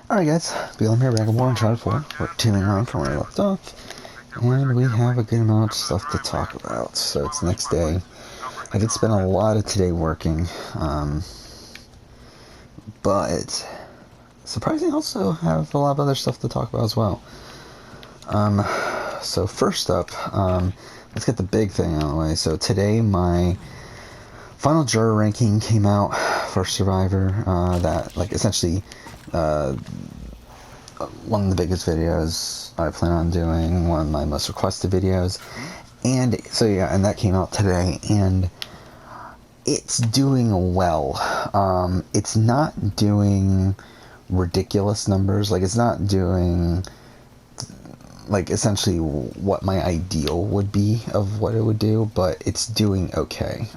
Alright guys, Beal here, back at more Uncharted 4. We're continuing on from where we left off, and we have a good amount of stuff to talk about. So it's the next day. I did spend a lot of today working, but surprisingly also have a lot of other stuff to talk about as well. So first up, let's get the big thing out of the way. So today my final juror ranking came out for Survivor, that like essentially one of the biggest videos I plan on doing, one of my most requested videos, and so yeah, and that came out today, and it's doing well. It's not doing ridiculous numbers, like it's not doing like essentially what my ideal would be of what it would do, but it's doing okay.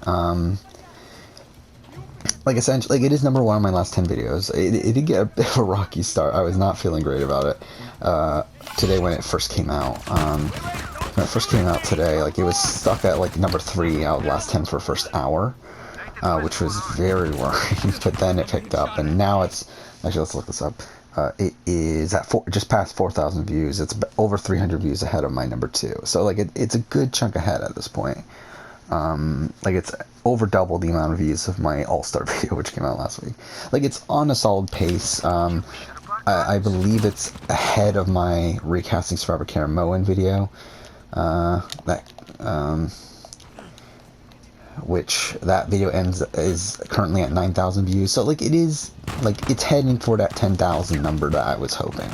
Like essentially, like it is number one on my last 10 videos. It did get a bit of a rocky start. I was not feeling great about it today when it first came out. When it first came out today, like it was stuck at like number 3 out of the last 10 for the first hour, which was very worrying. But then it picked up, and now it's actually, let's look this up. It is at just past 4,000 views. It's over 300 views ahead of my number 2. So like it's a good chunk ahead at this point. Like it's over double the amount of views of my All-Star video, which came out last week. Like it's on a solid pace. I believe it's ahead of my recasting Survivor Karen Moen video, which that video is currently at 9,000 views. So like it is, like it's heading for that 10,000 number that I was hoping.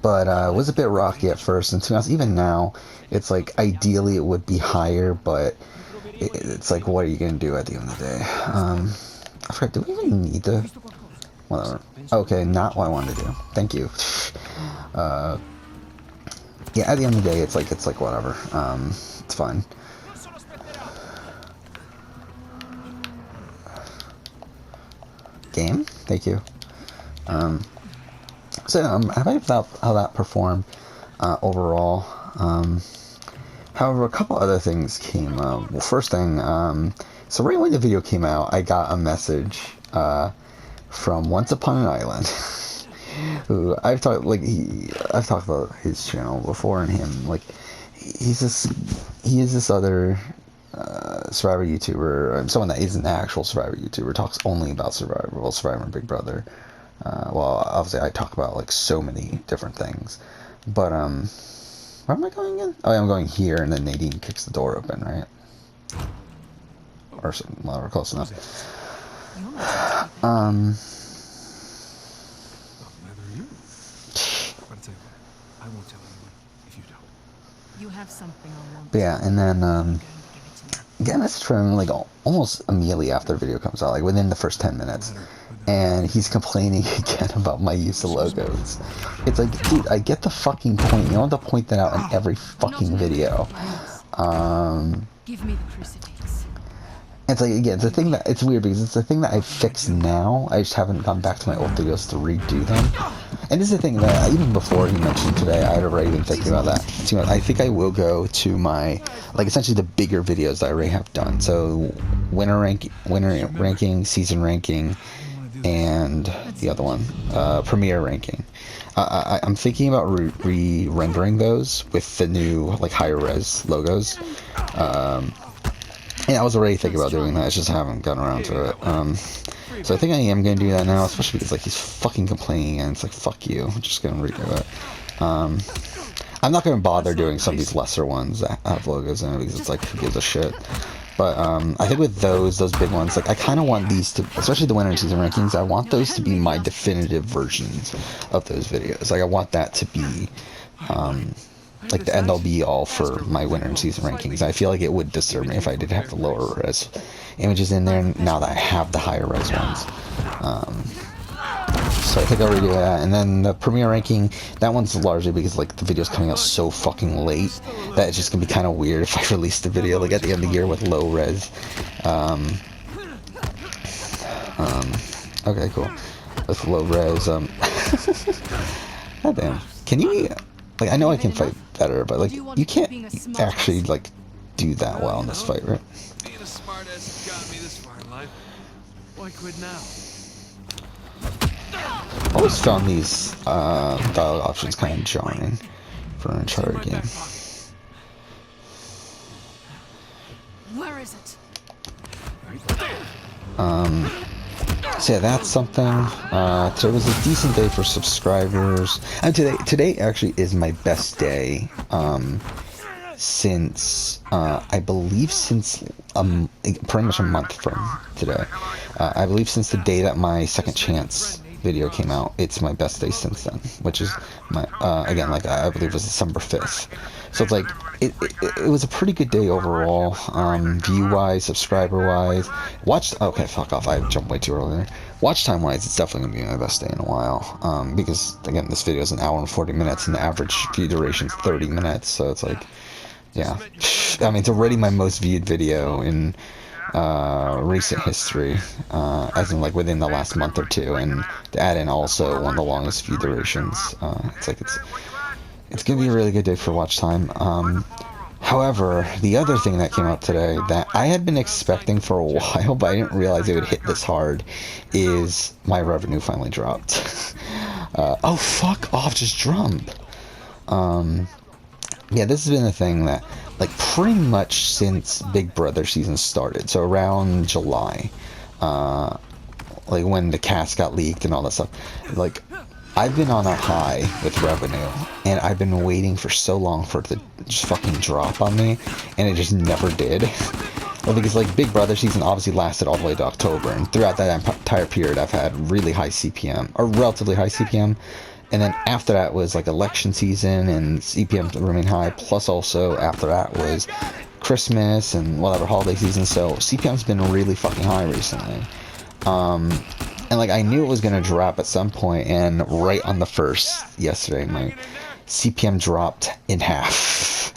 But it was a bit rocky at first, and to be honest, even now, it's like ideally it would be higher, but it's like, what are you gonna do at the end of the day? I forgot, do we even need to? Whatever. Okay, not what I wanted to do. Thank you. Yeah, at the end of the day, it's like whatever. It's fine. Game? Thank you. So I'm happy about how that performed overall. However, a couple other things came up. Well, first thing, so right when the video came out, I got a message from Once Upon an Island, who I've talked about his channel before, and him, like, he is this other Survivor YouTuber, someone that isn't an actual Survivor YouTuber, talks only about Survivor and Big Brother. Well, obviously I talk about like so many different things, but where am I going again? Oh, yeah, I'm going here, and then Nadine kicks the door open, right? Or something, well, we're close enough. But yeah, and then get a message from him like almost immediately after the video comes out, like within the first 10 minutes. And he's complaining again about my use of logos. It's like, dude, I get the fucking point. You don't have to point that out in every fucking video. Give me the crucifix. It's like, again, it's a thing that, it's weird because it's a thing that I fixed now. I just haven't gone back to my old videos to redo them. And this is the thing that, even before he mentioned today, I had already been thinking about that. So, I think I will go to my, like, essentially the bigger videos that I already have done. So, winner ranking, season ranking, and the other one, premiere ranking. I'm thinking about re-rendering those with the new, like, higher res logos. And I was already thinking about doing that, I just haven't gotten around to it. So I think I am going to do that now, especially because, like, he's fucking complaining, and it's like, fuck you, I'm just going to redo it. I'm not going to bother doing some of these lesser ones that have logos in it, because it's like, who gives a shit. But I think with those big ones, like, I kind of want these to, especially the winter and season rankings, I want those to be my definitive versions of those videos. Like, I want that to be, like, the end-all be-all for my winter and season rankings. I feel like it would disturb me if I did have the lower res images in there, now that I have the higher res ones. So I think I'll redo that. And then the premiere ranking, that one's largely because, like, the video's coming out so fucking late that it's just gonna be kind of weird if I release the video, like, at the end of the year with low res. Okay, cool. With low res, God damn. Can you, like, I know I can fight better, but, like, you can't actually, like, do that well in this fight, right? Being a smartass got me this far in life. Why quit now? always found these dialogue options kind of jarring for an Uncharted game. Where is it? So yeah, that's something. Today was a decent day for subscribers. And today actually is my best day since I believe since pretty much a month from today. I believe since the day that my second chance video came out, it's my best day since then, which is my again, like I believe it was December 5th. So it's like it was a pretty good day overall, view wise, subscriber wise. Okay, fuck off, I jumped way too early there. Watch time wise, it's definitely gonna be my best day in a while, because again, this video is an hour and 40 minutes and the average view duration is 30 minutes, so it's like, yeah, I mean, it's already my most viewed video in recent history, as in like within the last month or two, and to add in also one of the longest view durations. It's like it's gonna be a really good day for watch time. However, the other thing that came out today that I had been expecting for a while, but I didn't realize it would hit this hard, is my revenue finally dropped. Oh, fuck off, just jump. Yeah, this has been a thing that, like, pretty much since Big Brother season started, so around July, like when the cast got leaked and all that stuff, like, I've been on a high with revenue, and I've been waiting for so long for it to just fucking drop on me, and it just never did. Well, because, like, Big Brother season obviously lasted all the way to October, and throughout that entire period, I've had really high CPM, or relatively high CPM, and then after that was, like, election season, and CPM remained high, plus also after that was Christmas and whatever holiday season, so CPM's been really fucking high recently. And, like, I knew it was gonna drop at some point, and right on the first, yesterday, my CPM dropped in half.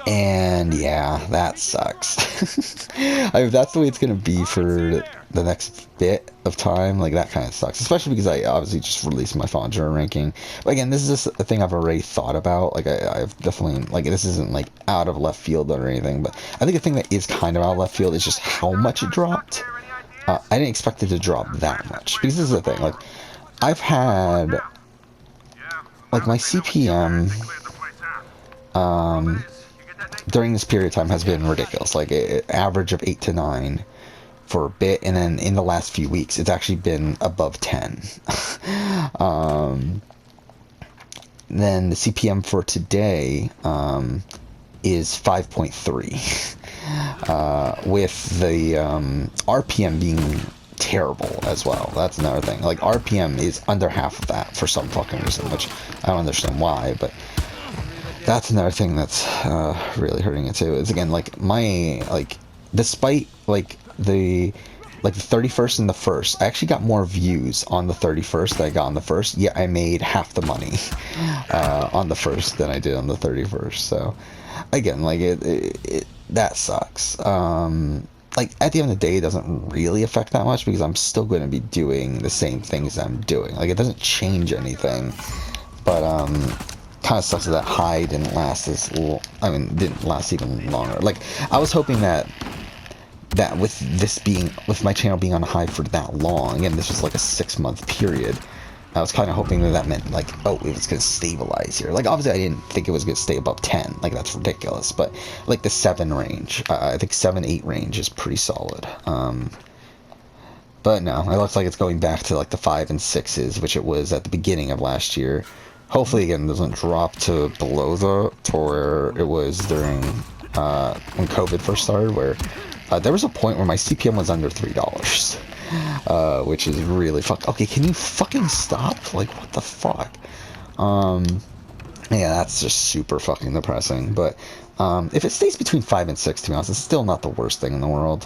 And yeah, that sucks. I mean, if that's the way it's gonna be for the next bit of time, like, that kind of sucks. Especially because I obviously just released my Final Juror ranking. But again, this is just a thing I've already thought about. Like, I've definitely, like, this isn't, like, out of left field or anything. But I think the thing that is kind of out of left field is just how much it dropped. I didn't expect it to drop that much. Because this is the thing, like, I've had, like, my CPM, during this period of time has been ridiculous, like an average of 8 to 9 for a bit, and then in the last few weeks it's actually been above 10. Then the CPM for today is 5.3, with the RPM being terrible as well. That's another thing. Like, RPM is under half of that for some fucking reason, which I don't understand why, but that's another thing that's really hurting it too. Is again, like, my, like, despite like the 31st and the 1st, I actually got more views on the 31st than I got on the 1st. Yeah, I made half the money on the 1st than I did on the 31st. So again, like, it that sucks. Like, at the end of the day, it doesn't really affect that much because I'm still going to be doing the same things I'm doing. Like, it doesn't change anything, but kind of sucks that high didn't last as long. I mean, didn't last even longer. Like, I was hoping that with this being, with my channel being on a high for that long, again, this was like a 6-month period, I was kind of hoping that meant, like, oh, it was going to stabilize here. Like, obviously, I didn't think it was going to stay above 10. Like, that's ridiculous. But, like, the 7 range, I think 7-8 range is pretty solid. But no, it looks like it's going back to, like, the 5 and 6s, which it was at the beginning of last year. Hopefully, again, it doesn't drop to below to where it was during when COVID first started, where there was a point where my CPM was under $3, which is really okay, can you fucking stop? Like, what the fuck? Yeah, that's just super fucking depressing. But if it stays between 5 and 6, to be honest, it's still not the worst thing in the world.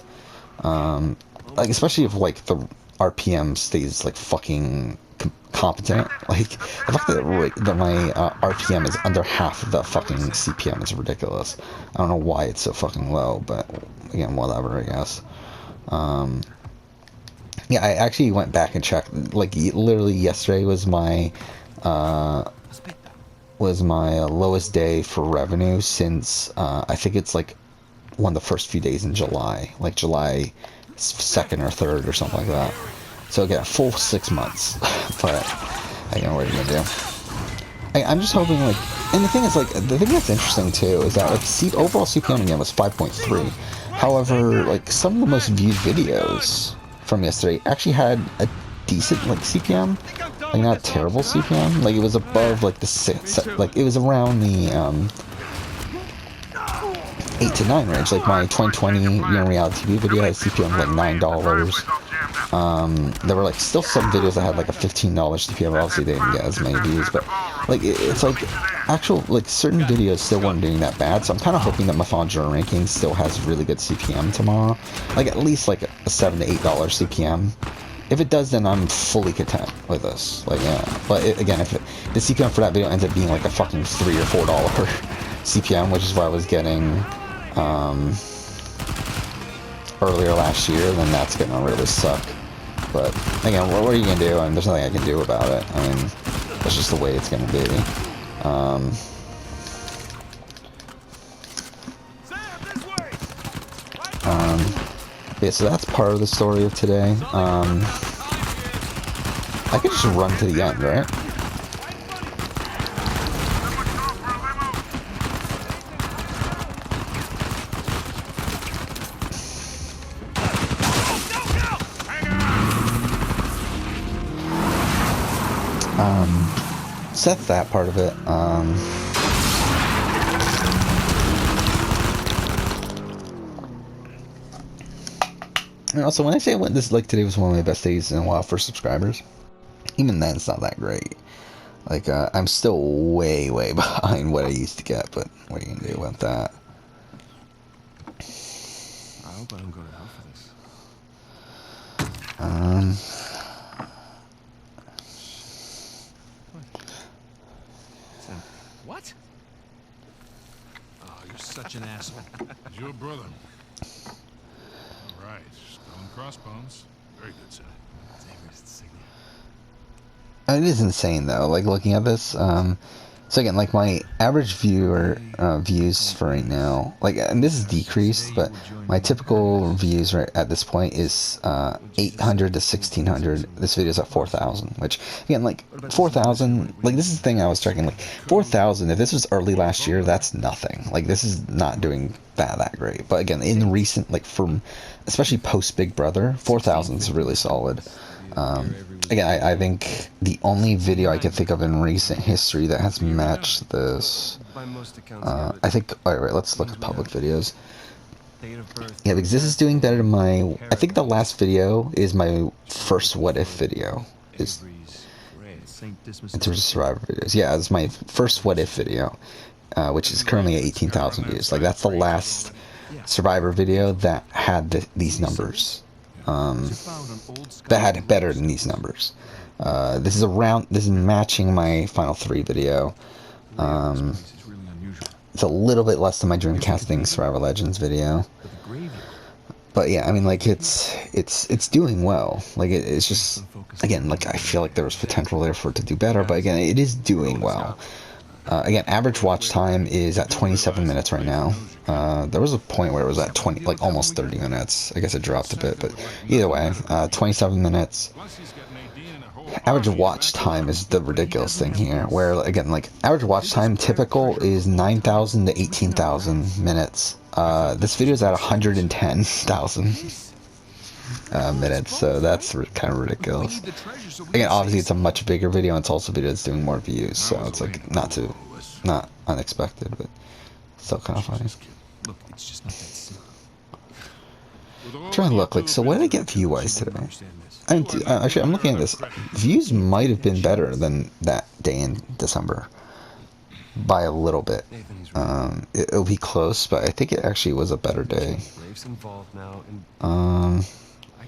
Like, especially if, like, the RPM stays, like, fucking competent. Like, the fact that my RPM is under half of the fucking CPM is ridiculous. I don't know why it's so fucking low, but again, whatever, I guess. Yeah, I actually went back and checked. Like, literally yesterday was my lowest day for revenue since I think it's like one of the first few days in July, like July second or third or something like that. So again, a full 6 months. But again, what are you gonna do? I'm just hoping, like, and the thing is, like, the thing that's interesting too is that, like, overall CPM again was 5.3. However, like, some of the most viewed videos from yesterday actually had a decent, like, CPM, like, not a terrible CPM. Like, it was above, like, the like, it was around the 8 to 9 range. Like, my 2020 reality TV video had a CPM of like $9. There were, like, still some videos that had like a $15 CPM. Obviously they didn't get as many views, but like it's like actual, like, certain videos still weren't doing that bad. So I'm kind of hoping that Mythology Ranking still has really good CPM tomorrow, like at least like a $7 to $8 CPM. If it does, then I'm fully content with this. Like, yeah, but again, if the CPM for that video ends up being like a fucking $3 or $4 CPM, which is what I was getting earlier last year, then that's gonna really suck. But again, what are you gonna do? I mean, there's nothing I can do about it. I mean, that's just the way it's gonna be. Yeah, so that's part of the story of today. I could just run to the end, right? So that's that part of it. And also, when I say this, like, today was one of my best days in a while for subscribers, even then it's not that great. Like, I'm still way, way behind what I used to get, but what are you gonna do about that? I hope I don't go to hell for this. It's empty. What? Oh, you're such an asshole. He's your brother. All right, skull and crossbones. Very good, sir. David's insignia. It is insane though, like, looking at this. So again, like, my average views for right now, like, and this is decreased, but my typical views right at this point is 800 to 1600. This video's at 4,000, which again, like, 4,000, like, this is the thing I was checking, like, 4,000, if this was early last year, that's nothing. Like, this is not doing that great. But again, in recent, like, from especially post Big Brother, 4,000 is really solid. Again, I think the only video I can think of in recent history that has matched this, I think, alright, let's look at public videos. Yeah, because this is doing better than my, I think the last video is my first What If video, is, in terms of Survivor videos. Yeah, it's my first What If video, which is currently at 18,000 views. Like, that's the last Survivor video that had these numbers. That had it better than these numbers. This is matching my Final 3 video. It's a little bit less than my Dreamcasting Survivor Legends video. But yeah, I mean, like, it's doing well. Like, it's just, again, like, I feel like there was potential there for it to do better, but again, it is doing well. Again, average watch time is at 27 minutes right now. There was a point where it was at 20, like, almost 30 minutes. I guess it dropped a bit, but either way, 27 minutes. Average watch time is the ridiculous thing here, where, again, like, average watch time typical is 9,000 to 18,000 minutes. This video is at 110,000 minutes, so that's kind of ridiculous. Again, obviously it's a much bigger video, and it's also a video that's doing more views, so it's like not unexpected, but still kind of funny. I'm trying to look, like, so what did I get view-wise today? Actually, I'm looking at this. Views might have been better than that day in December by a little bit. It'll be close, but I think it actually was a better day.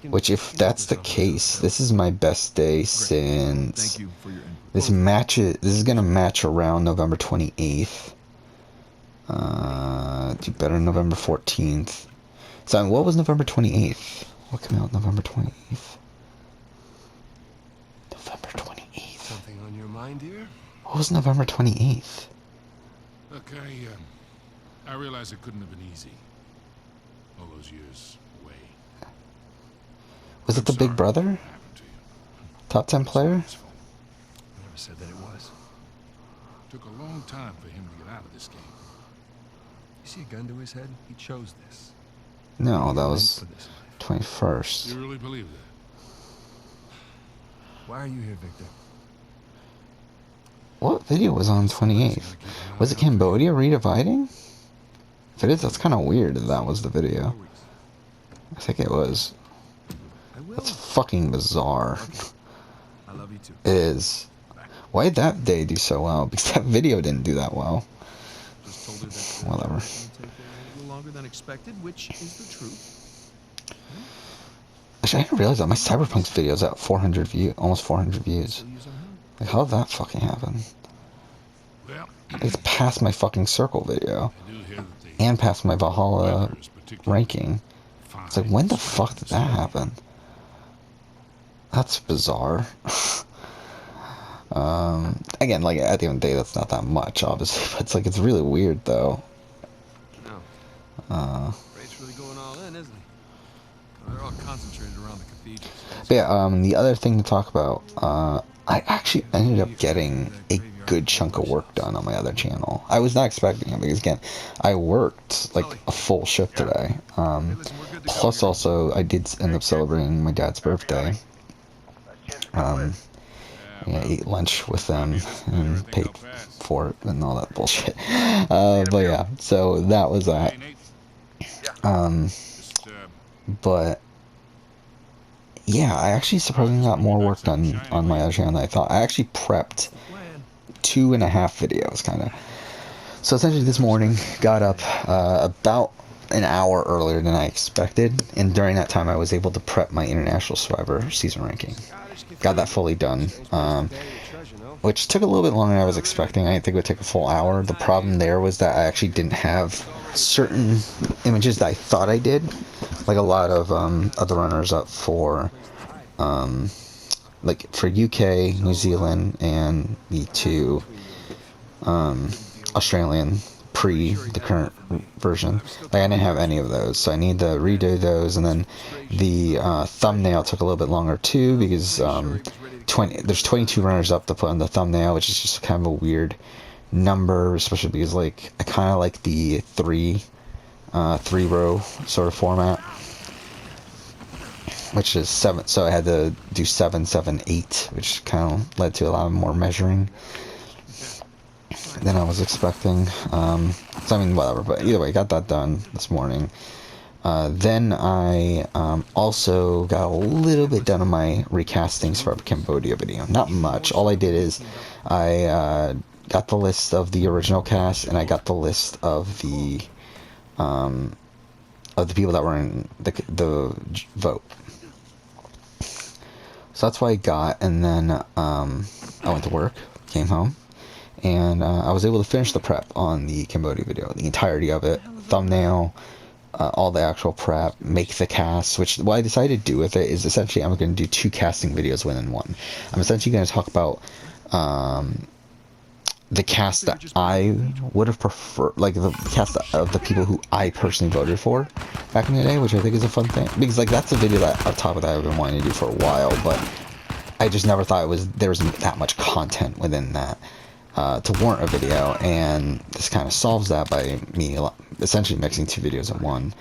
Which, if that's the case, this is my best day since this is gonna match around November 28th. Do better November 14th. So what was November 28th? What came out November 28th? November 28th. Something on your mind, dear? What was November 28th? Look, I realize it couldn't have been easy. All those years away. it the Big Brother? What happened to you? Top 10 player? I never said that it was. Took a long time for him to get out of this game. You see a gun to his head? He chose this. No, He that meant was for this life. 21st. You really believe that? Why are you here, Victor? What video was on 28th? Was it Cambodia redividing? If it is, that's kind of weird if that was the video. I think it was. I will. That's fucking bizarre. I love you too. It is. Why did that day do so well? Because that video didn't do that well. Just told her that Whatever. it's gonna take a little longer than expected, which is the truth. Actually, I didn't realize that my Cyberpunk's video is at 400 views, almost 400 views. Still use on her. Like, how did that fucking happen? Well, It's past my fucking Circle video. I do hear that the And past my Valhalla weather is particularly ranking. It's like, when the fuck did that happen? That's bizarre. Again, like, at the end of the day, that's not that much, obviously. But it's like, it's really weird, though. No. Ray's really going all in, isn't he? Well, they're all concentrated around the cathedrals. But yeah, the other thing to talk about, I actually ended up getting a good chunk of work done on my other channel. I was not expecting it because, again, I worked like a full shift today. Plus, also, I did end up celebrating my dad's birthday. Yeah, ate lunch with them and paid for it and all that bullshit. But yeah, so that was that. But yeah, I actually surprisingly got more work done on my other channel than I thought. I actually prepped 2.5 videos, kind of. So essentially this morning, got up about an hour earlier than I expected, and during that time I was able to prep my International Survivor season ranking. Got that fully done, which took a little bit longer than I was expecting. I didn't think it would take a full hour. The problem there was that I actually didn't have certain images that I thought I did, like a lot of other runners up for like for UK, New Zealand, and the two Australian pre the current version. Like, I didn't have any of those, so I need to redo those. And then the thumbnail took a little bit longer too, because there's 22 runners up to put on the thumbnail, which is just kind of a weird number, especially because like I kind of like the three row sort of format, which is 7, so I had to do 7, 7, 8, which kind of led to a lot more measuring than I was expecting. So I mean, whatever, but either way, got that done this morning. Then I also got a little bit done on my recastings for a Cambodia video. Not much. All I did is I got the list of the original cast, and I got the list of the people that were in the vote. So that's what I got, and then I went to work, came home, and I was able to finish the prep on the Cambodia video, the entirety of it, thumbnail, all the actual prep, make the cast, which what I decided to do with it is essentially I'm going to do 2 casting videos within one. I'm essentially going to talk about the cast that I would have preferred, like the cast of the people who I personally voted for back in the day, which I think is a fun thing, because like that's a video that on top of that I've been wanting to do for a while, but I just never thought there was that much content within that to warrant a video, and this kind of solves that by me essentially mixing 2 videos in one.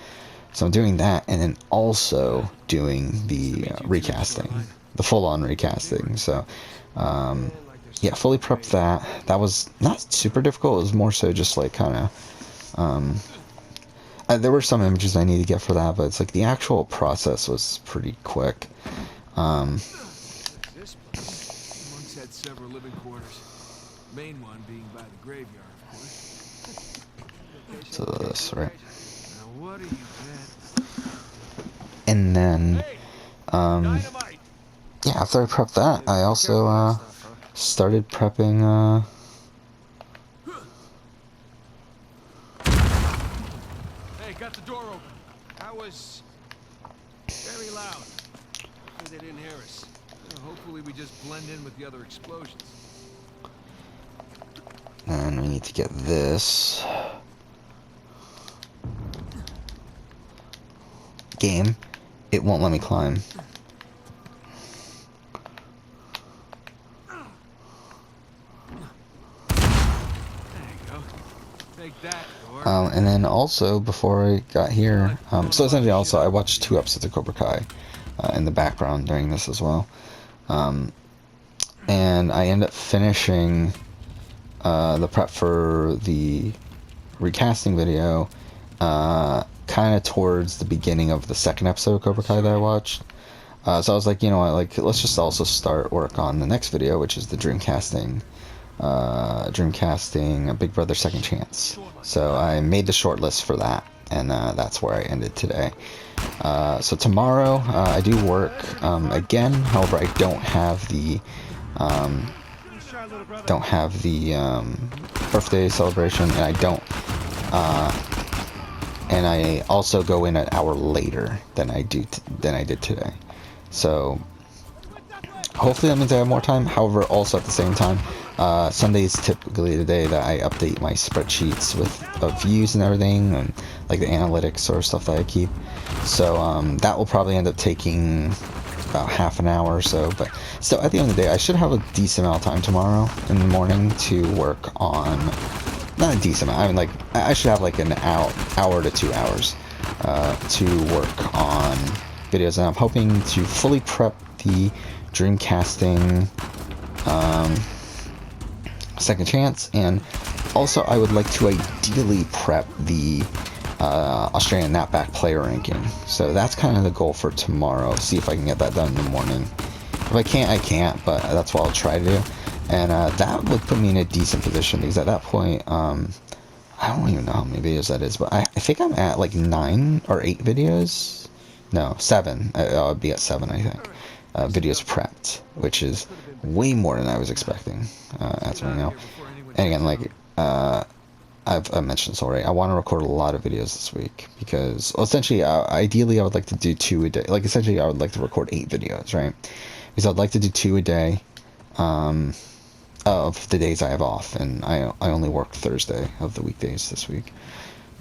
So I'm doing that, and then also doing the recasting, the full-on recasting. So yeah, fully prepped that. That was not super difficult. It was more so just like kind of there were some images I need to get for that, but it's like the actual process was pretty quick. This place, monks had several living quarters. Main one being by the graveyard, of course. So this, right? Now what do you get? And then yeah, after I prepped that, I also started prepping Hey, got the door open. That was very loud. Hopefully they didn't hear us. Hopefully we just blend in with the other explosions. and we need to get this game. It won't let me climb. Take that, Thor. And then also, before I got here, so essentially also, I watched 2 episodes of Cobra Kai in the background during this as well. And I end up finishing the prep for the recasting video kind of towards the beginning of the 2nd episode of Cobra Kai that I watched. So I was like, you know what, like, let's just also start work on the next video, which is the Dreamcasting Big Brother Second Chance. So I made the short list for that, and that's where I ended today. So tomorrow I do work again. However, I don't have the birthday celebration, and I also go in an hour later than I did today. So hopefully that means I have more time. However, also at the same time, Sunday is typically the day that I update my spreadsheets with views and everything, and like the analytics or stuff that I keep. So that will probably end up taking about half an hour or so. But still, at the end of the day, I should have a decent amount of time tomorrow in the morning to work on. Not a decent amount. I mean, like, I should have like an hour to 2 hours to work on videos, and I'm hoping to fully prep the Dreamcasting Second Chance, and also I would like to ideally prep the Australian Knapback player ranking. So that's kind of the goal for tomorrow. See if I can get that done in the morning. If I can't, I can't, but that's what I'll try to do. And that would put me in a decent position, because at that point, I don't even know how many videos that is, but I think I'm at like 9 or 8 videos. No, 7. I'll be at 7, I think. Videos prepped, which is way more than I was expecting as of right now. And again, like I've mentioned this already, I want to record a lot of videos this week, because, well, essentially, ideally, I would like to do 2 a day. Like, essentially, I would like to record 8 videos, right? Because I'd like to do 2 a day of the days I have off, and I only work Thursday of the weekdays this week.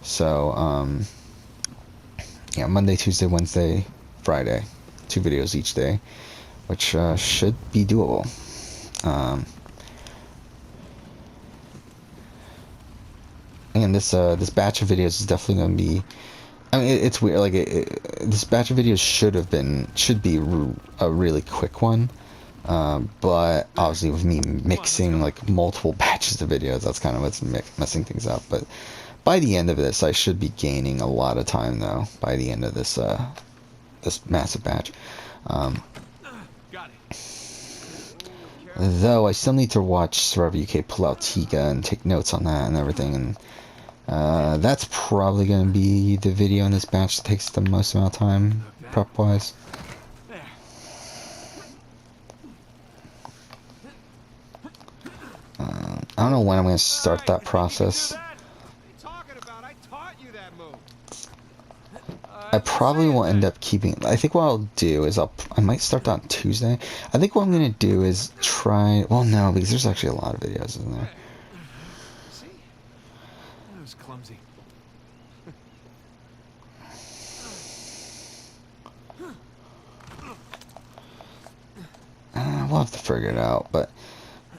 So, yeah, Monday, Tuesday, Wednesday, Friday, 2 videos each day, which should be doable. And this batch of videos is definitely going to be. I mean, it's weird. Like, this batch of videos should be a really quick one, but obviously with me mixing like multiple batches of videos, that's kind of what's messing things up. But by the end of this, I should be gaining a lot of time, though. By the end of this massive batch. Though I still need to watch Survivor UK pull out Tiga and take notes on that and everything, and that's probably going to be the video in this batch that takes the most amount of time, prep-wise. I don't know when I'm going to start that process. I probably will end up keeping. I think what I'll do is I might start that on Tuesday. I think what I'm gonna do is try. Well, no, because there's actually a lot of videos in there. See? That was clumsy. We'll have to figure it out, but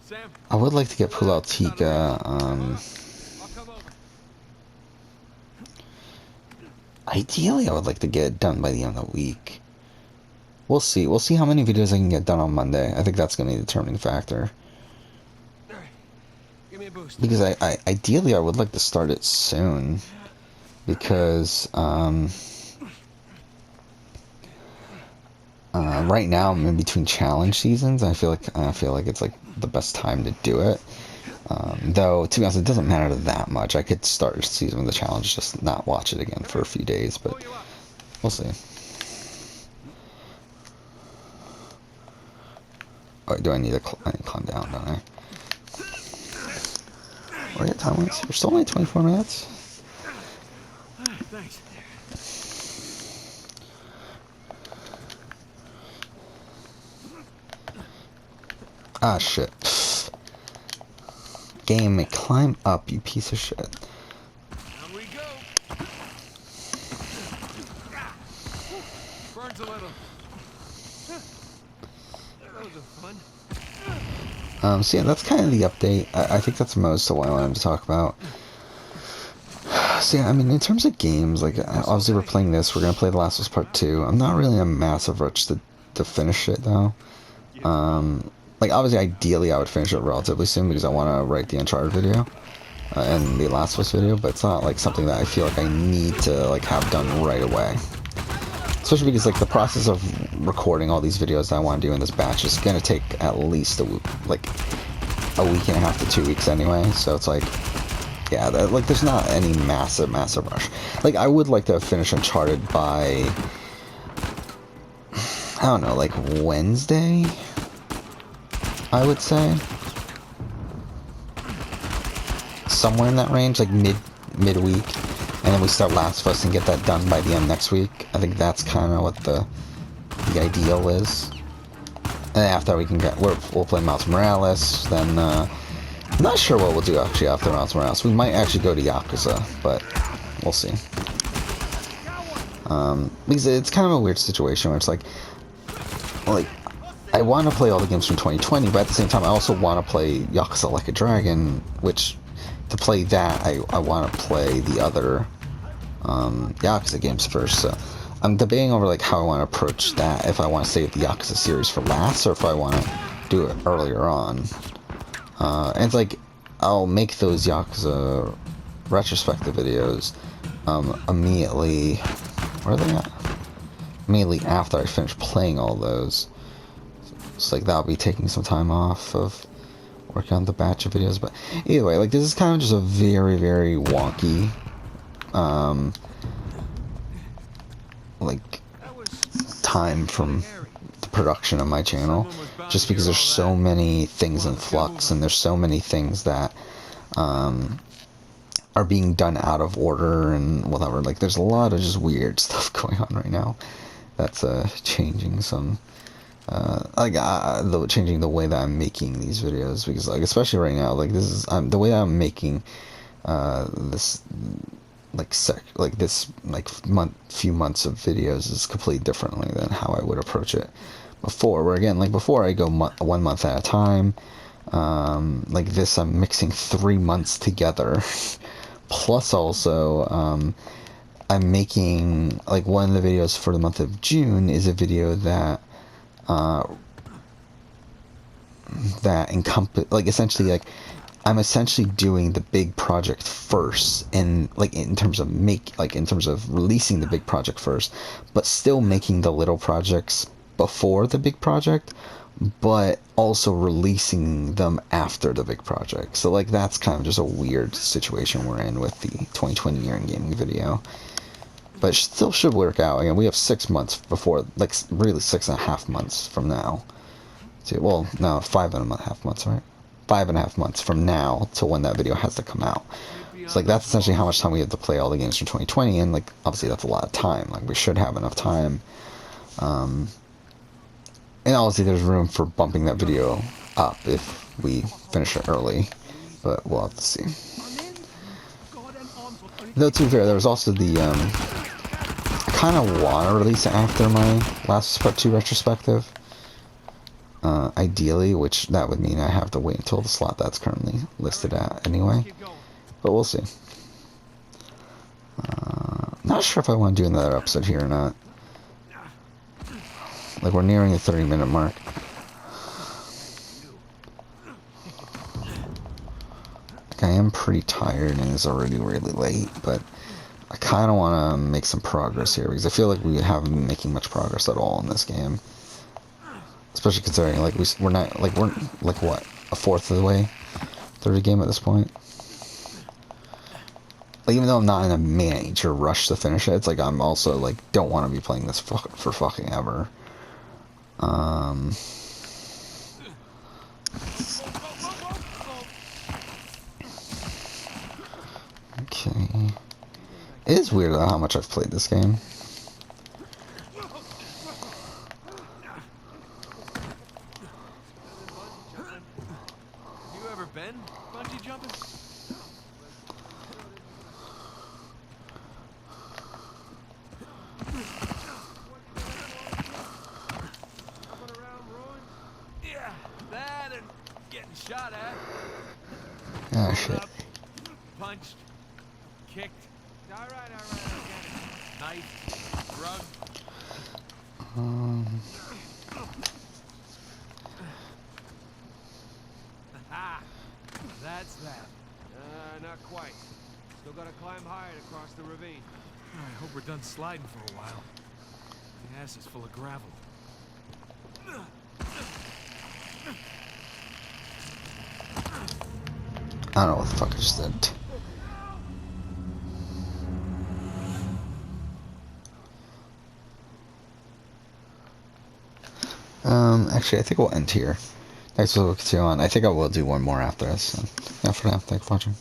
Sam, I would like to get Pulao Tika. I'll come over. Ideally, I would like to get it done by the end of the week. We'll see. We'll see how many videos I can get done on Monday. I think that's going to be the determining factor. All right. Give me a boost. Because ideally, I would like to start it soon. Because right now I'm in between challenge seasons. I feel like it's like the best time to do it. Though, to be honest, it doesn't matter that much. I could start a season with the challenge, just not watch it again for a few days, but we'll see. Oh, do I need to climb down, don't I? What are your time limits? We're still only 24 minutes? Thanks. Ah, shit. Game may climb up, you piece of shit. Here we go. Burns a little. Those are fun. So yeah, that's kind of the update. I think that's most of what I wanted to talk about. See, I mean, in terms of games, like obviously we're playing this. We're gonna play The Last of Us Part 2. I'm not really in a massive rush to finish it though. Like obviously, ideally, I would finish it relatively soon because I want to write the Uncharted video and the Last of Us video. But it's not like something that I feel like I need to like have done right away. Especially because like the process of recording all these videos that I want to do in this batch is gonna take at least a week and a half to 2 weeks anyway. So it's like, yeah, like there's not any massive rush. Like I would like to finish Uncharted by, I don't know, like Wednesday, I would say, somewhere in that range, like midweek, and then we start Last of Us and get that done by the end next week. I think that's kind of what the ideal is. And after we can we'll play Miles Morales. Then I'm not sure what we'll do actually after Miles Morales. We might actually go to Yakuza, but we'll see. Because it's kind of a weird situation where it's like I want to play all the games from 2020, but at the same time I also want to play Yakuza Like a Dragon, which to play that I want to play the other Yakuza games first. So I'm debating over like how I want to approach that, if I want to save the Yakuza series for last or if I want to do it earlier on. And it's like I'll make those Yakuza retrospective videos immediately. Where are they at? Immediately after I finish playing all those. It's like that'll be taking some time off of working on the batch of videos. But either way, like this is kind of just a very wonky like time from the production of my channel, just because there's so many things in flux and there's so many things that are being done out of order and whatever. Like there's a lot of just weird stuff going on right now that's changing some changing the way that I'm making these videos, because like especially right now, like this is the way I'm making this few months of videos is completely differently than how I would approach it before, where again, like before I go 1 month at a time. Like this, I'm mixing 3 months together. Plus also I'm making, like, one of the videos for the month of June is a video that essentially, like, I'm essentially doing the big project first, and like in terms of releasing the big project first, but still making the little projects before the big project, but also releasing them after the big project. So like that's kind of just a weird situation we're in with the 2020 year in gaming video. But it still should work out. Again, we have 6 months before, like really 6.5 months from now. Well, no, 5.5 months, right? 5.5 months from now to when that video has to come out. So like that's essentially how much time we have to play all the games from 2020, and like obviously that's a lot of time. Like we should have enough time. And obviously there's room for bumping that video up if we finish it early, but we'll have to see. Though to be fair, there was also the I kind of want to release it after my Last Part 2 retrospective. Ideally, which that would mean I have to wait until the slot that's currently listed at anyway. But we'll see. Not sure if I want to do another episode here or not. Like, we're nearing the 30-minute mark. Like, I am pretty tired and it's already really late, but I kind of want to make some progress here, because I feel like we haven't been making much progress at all in this game. Especially considering, like, we're what, a fourth of the way through the game at this point. Like, even though I'm not in a major rush to finish it, it's like I'm also, like, don't want to be playing this for fucking ever. Okay. It is weird though how much I've played this game. You ever been bungee jumping? Yeah, that and getting shot at. Oh shit. Punched, kicked, All right, I get it. Knife, drug. Um, Ha! That's that. Not quite. Still gotta climb higher to cross the ravine. I hope we're done sliding for a while. The ass is full of gravel. I don't know what the fuck I just did. Actually, I think we'll end here. Next we'll continue on. I think I will do one more after this. So, yeah, for now, thanks for watching.